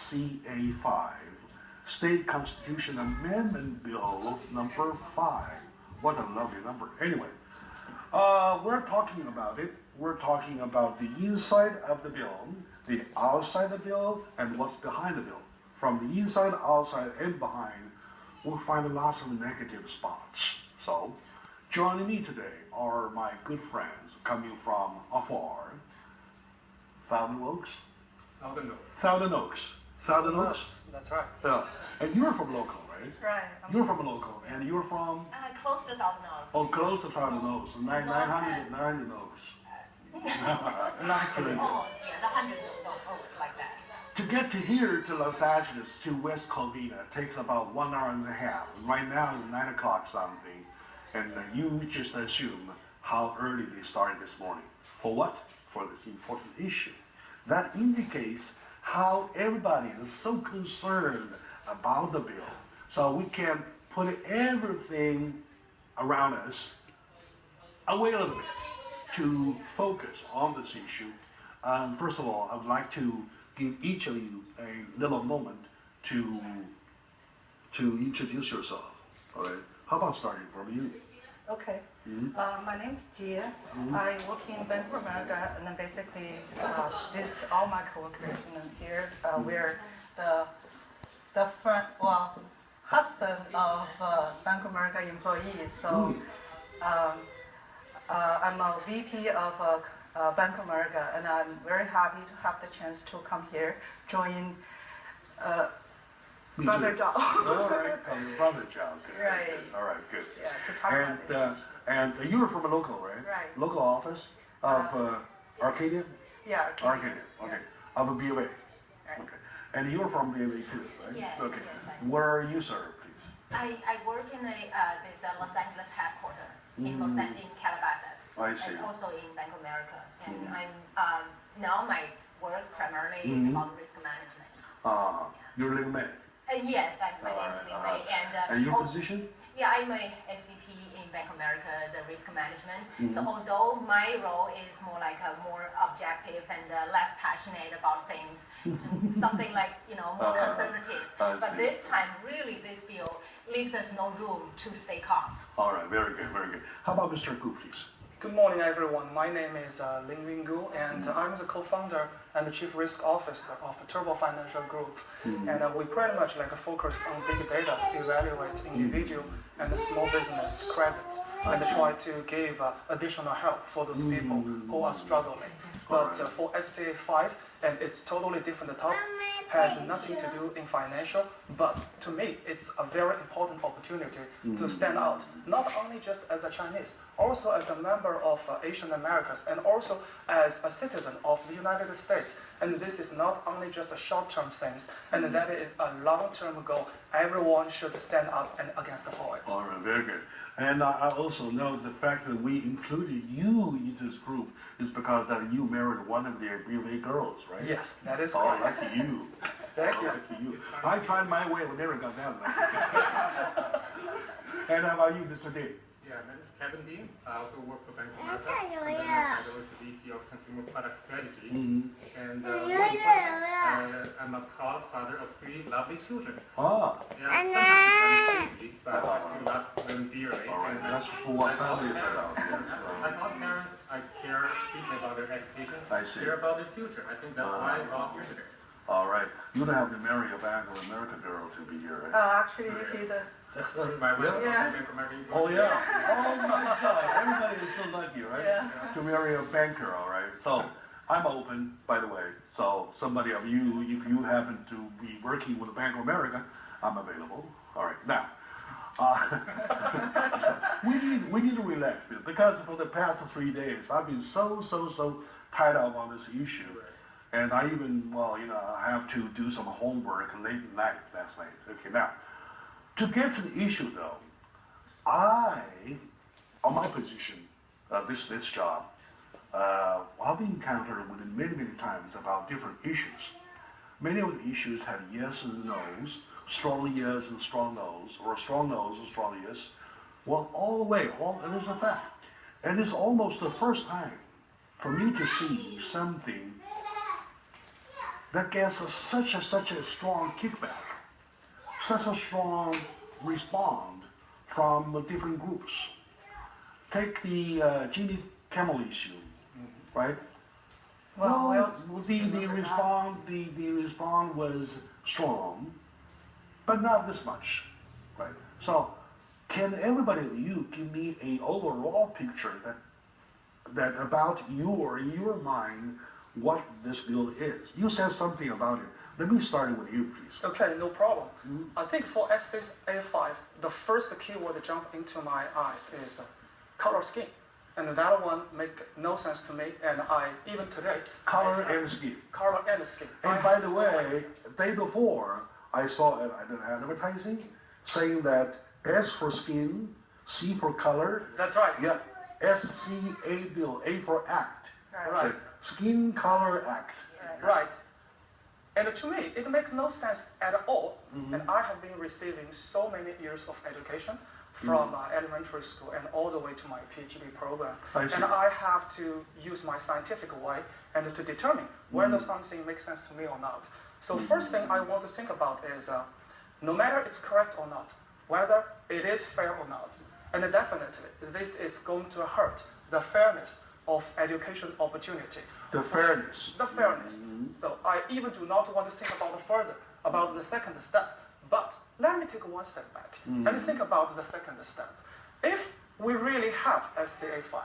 SCA-5, State Constitution Amendment Bill number 5. What a lovely number. Anyway, we're talking about it. We're talking about the inside of the bill, the outside of the bill, and what's behind the bill. From the inside, outside, and behind, we'll find lots of negative spots. So, joining me today are my good friends coming from afar. Thousand Oaks? Thousand Oaks. Thousand Oaks? That's right. Yeah. And you're from local, right? Right. You're from local, and you're from? Close to Thousand Oaks. Oh, close to Thousand Oaks. 900 Oaks. Almost, yeah, the 100 oaks like that. To get to here, to Los Angeles, to West Covina, takes about 1 hour and a half. Right now it's 9 o'clock something, and you just assume how early they started this morning. For what? For this important issue. That indicates how everybody is so concerned about the bill. So we can put everything around us away a little bit to focus on this issue. First of all, I would like to give each of you a little moment to introduce yourself. All right. How about starting from you? Okay. My name is Jie. I work in Bank of America, and then basically, this all my coworkers, and then here we're the friend, husband of Bank of America employees. So I'm a VP of Bank of America, and I'm very happy to have the chance to come here, join Brother Zhao. All right, Brother Zhao. Okay. Right. All right, good. Yeah, to talk about this. And you're from a local, right? Right. Local office of Arcadia? Yeah. Arcadia, okay. Yeah. Of a BOA. Right. Okay. And you're from BOA too, right? Yes, Okay. yes, Where are you, sir, please? I work in this Los Angeles headquarters in Calabasas, I see. and also in Bank of America. And I'm now my work primarily is about risk management. You're Ling Mei. Yes, my name is Lin Mei, And your position? Yeah, I'm a SVP in Bank of America as a risk management. So although my role is more like a more objective and less passionate about things, something like more conservative. But this time, really, this bill leaves us no room to stay calm. All right, very good, very good. How about Mr. Gu, please? Good morning, everyone. My name is Ling Wing Gu, and I'm the co-founder and the chief risk officer of Turbo Financial Group. And we pretty much focus on big data to evaluate individual and small business credit and try to give additional help for those people who are struggling. But for SCA-5, and it's totally different topic, has nothing to do in financial, but to me, it's a very important opportunity to stand out, not only just as a Chinese, also as a member of Asian Americans, and also as a citizen of the United States. And this is not only just a short-term thing, and that is a long-term goal. Everyone should stand up and against the fraud. All right, very good. And I also know the fact that we included you into this group is because that you married one of the BOA girls, right? Yes, that is Oh, correct. lucky you. Thank you. Lucky you. I tried my way, but never got that lucky. And how about you, Mr. Ding? Yeah, my name is Kevin Dean. I also work for Bank of America. I was the VP of Consumer Product Strategy. And I'm a proud father of 3 lovely children. Ah, Yeah, sometimes I'm busy, but I still love them dearly. all right. And That's for what family is about. like all parents, I care deeply about their education. I see. Care about their future. I think that's why I'm all here today. All right. You don't have to marry a Bank of America girl to be here, right? Actually, he's a. My wife is Yeah. also Bank of America. Oh, yeah. Oh, my God. Everybody is so lucky, right? Yeah. To marry a banker, all right? So I'm open, by the way. So somebody of you, if you happen to be working with the Bank of America, I'm available. All right. Now, so we need to relax this because for the past 3 days, I've been so tied up on this issue. And I even, I have to do some homework late at night last night. Okay, now, to get to the issue though, on my position, this job, I've been encountered with it many times about different issues. Many of the issues have yes and no's, strong yes and strong no's, or strong no's and strong yes. Well, all the way, it is a fact. And it's almost the first time for me to see something that gets such a strong kickback, such a strong response from the different groups. Take the Jimmy Kimmel issue, right? Well, the response was strong, but not this much, right? So, can everybody of you give me a overall picture that about you or in your mind what this bill is? You said something about it. Let me start with you, please. Okay, no problem. I think for SCA5, the first keyword that jumped into my eyes is color scheme. And that one make no sense to me, and even today... Color and scheme. Color and scheme. And by the way, the day before, I saw an advertising saying that S for skin, C for color. That's right. Yeah, SCA bill, A for act. Right. Skin Color Act. Right. And to me, it makes no sense at all. And I have been receiving so many years of education from elementary school and all the way to my PhD program. And I have to use my scientific way and to determine whether something makes sense to me or not. So first thing I want to think about is no matter it's correct or not, whether it is fair or not, and definitely this is going to hurt the fairness of education opportunity. The fairness. The fairness. So I even do not want to think about further, about the second step. But let me take one step back and think about the second step. If we really have SCA5,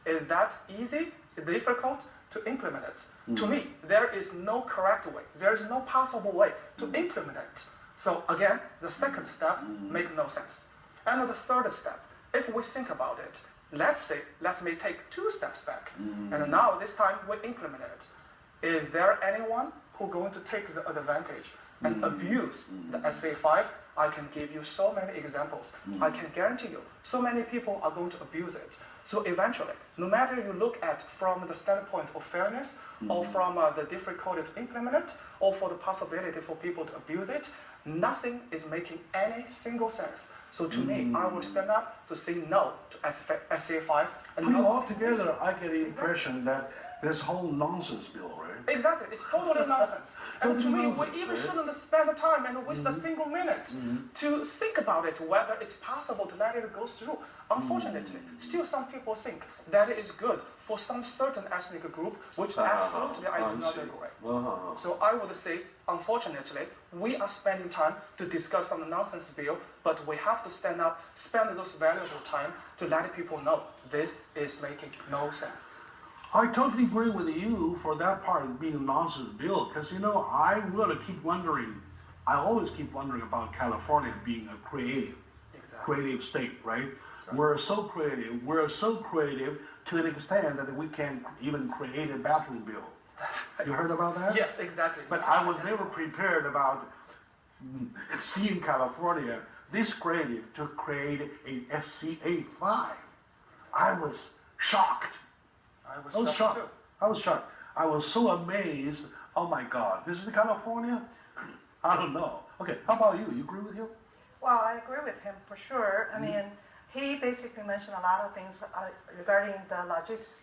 is that easy, difficult to implement it? To me, there is no correct way. There is no possible way to implement it. So again, the second step makes no sense. And the third step, if we think about it, let's me take 2 steps back. And now this time we implement it. Is there anyone who going to take the advantage and abuse the SCA5? I can give you so many examples. I can guarantee you, so many people are going to abuse it. So eventually, no matter you look at from the standpoint of fairness, or from the difficulty to implement it, or for the possibility for people to abuse it, nothing is making any single sense. So to me, I will stand up to say no to SCA5. And Putting all together, I get the impression that this whole nonsense bill, right? Exactly, it's totally nonsense. And to me, we even shouldn't spend the time and waste a single minute to think about it, whether it's possible to let it go through. Unfortunately, still some people think that it is good for some certain ethnic group, which absolutely I do not agree. So I would say, unfortunately, we are spending time to discuss some nonsense bill, but we have to stand up, spend those valuable time to let people know this is making no sense. I totally agree with you for that part of being a nonsense bill, because you know, I really keep wondering, I always keep wondering about California being a creative state, right? We're so creative to an extent that we can even create a bathroom bill. You heard about that? Yes, exactly. But I was never prepared about seeing California this creative to create a SCA5. I was shocked. I was shocked. I was shocked. I was so amazed. Oh my God, this is California? I don't know. Okay, how about you? You agree with him? Well, I agree with him for sure. I mean, he basically mentioned a lot of things regarding the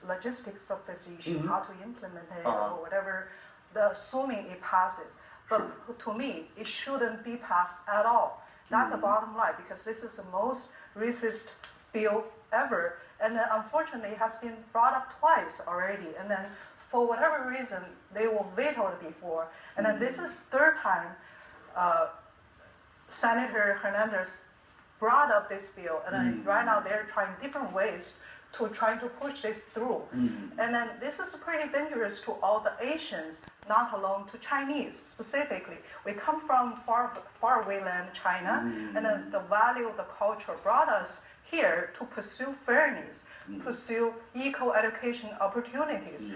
logistics of this issue, how to implement it or whatever, assuming it passes. But to me, it shouldn't be passed at all. That's the bottom line, because this is the most racist bill ever. And then unfortunately, it has been brought up twice already. And then for whatever reason, they were vetoed before. And then this is third time Senator Hernandez brought up this bill. And then right now they're trying different ways to try to push this through. And then this is pretty dangerous to all the Asians, not alone to Chinese specifically. We come from far away land, China, and then the value of the culture brought us here to pursue fairness, pursue equal education opportunities.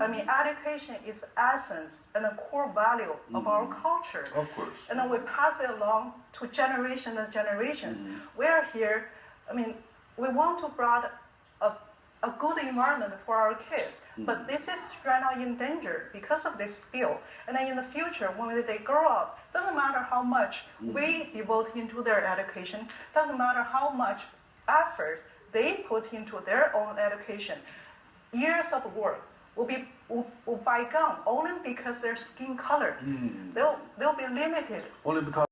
I mean, education is essence and a core value of our culture. Of course. And then we pass it along to generations and generations. We're here, I mean, we want to bring a good environment for our kids. But this is right now in danger because of this bill. And then in the future, when they grow up, doesn't matter how much we devote into their education, doesn't matter how much effort they put into their own education, years of work will buy gun only because their skin color. They'll be limited. Only because